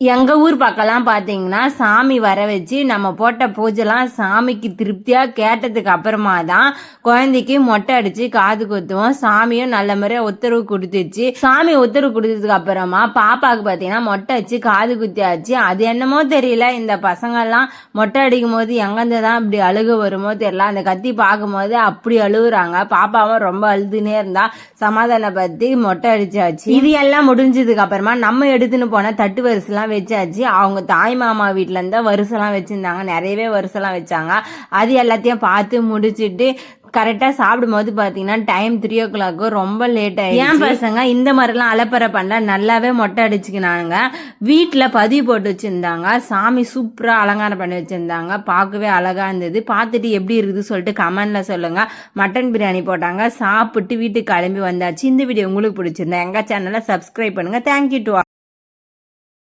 எங்க ஊர் பக்கம்லாம் பாத்தீங்கன்னா சாமி வர வச்சு நம்ம போட்ட பூஜைலாம் சாமிக்கு திருப்தியா கேட்டதுக்கு அப்புறமா தான் குழந்தைக்கு மொட்டை அடிச்சு காது குத்துவோம். சாமியும் நல்ல முறையா உத்தரவு கொடுத்துச்சு. சாமி உத்தரவு கொடுத்ததுக்கு அப்புறமா பாப்பாவுக்கு பாத்தீங்கன்னா மொட்டை அடிச்சு காது குத்தியாச்சு. அது என்னமோ தெரியல, இந்த பசங்க எல்லாம் மொட்டை அடிக்கும் போது எங்கிருந்துதான் இப்படி அழுக வருமோ தெரியல. அந்த கத்தி பார்க்கும் போது அப்படி அழுகுறாங்க. பாப்பாவும் ரொம்ப அழுதுனே இருந்தா சமாதானப்படுத்தி மொட்டை அடிச்சாச்சு. இது எல்லாம் முடிஞ்சதுக்கு அப்புறமா நம்ம எடுத்துன்னு போன தட்டு வரிசைலாம் வச்சாச்சு. அவங்க தாய் மாமா வீட்டுல இருந்தா வரிசைலாம் வச்சிருந்தாங்க, நிறையவே வரிசைலாம் வச்சாங்க. அது எல்லாத்தையும் பார்த்து முடிச்சுட்டு கரெக்டா சாப்பிடும் போது பாத்தீங்கன்னா டைம் 3 o'clock, ரொம்ப லேட் ஆயிடுச்சு. என் பசங்க இந்த மாதிரிலாம் அலப்பறை பண்ண நல்லாவே மொட்டை அடிச்சுக்கினானுங்க. வீட்டுல பதிவு போட்டு வச்சிருந்தாங்க. சாமி சூப்பரா அலங்காரம் பண்ணி வச்சிருந்தாங்க. பார்க்கவே அழகா இருந்தது. பார்த்துட்டு எப்படி இருக்குது சொல்லிட்டு கமெண்ட்ல சொல்லுங்க. மட்டன் பிரியாணி போட்டாங்க. சாப்பிட்டு வீட்டுக்கு கிளம்பி வந்தாச்சு. இந்த வீடியோ உங்களுக்கு பிடிச்சிருந்தா எங்க சேனலை சப்ஸ்கிரைப் பண்ணுங்க. Thank you to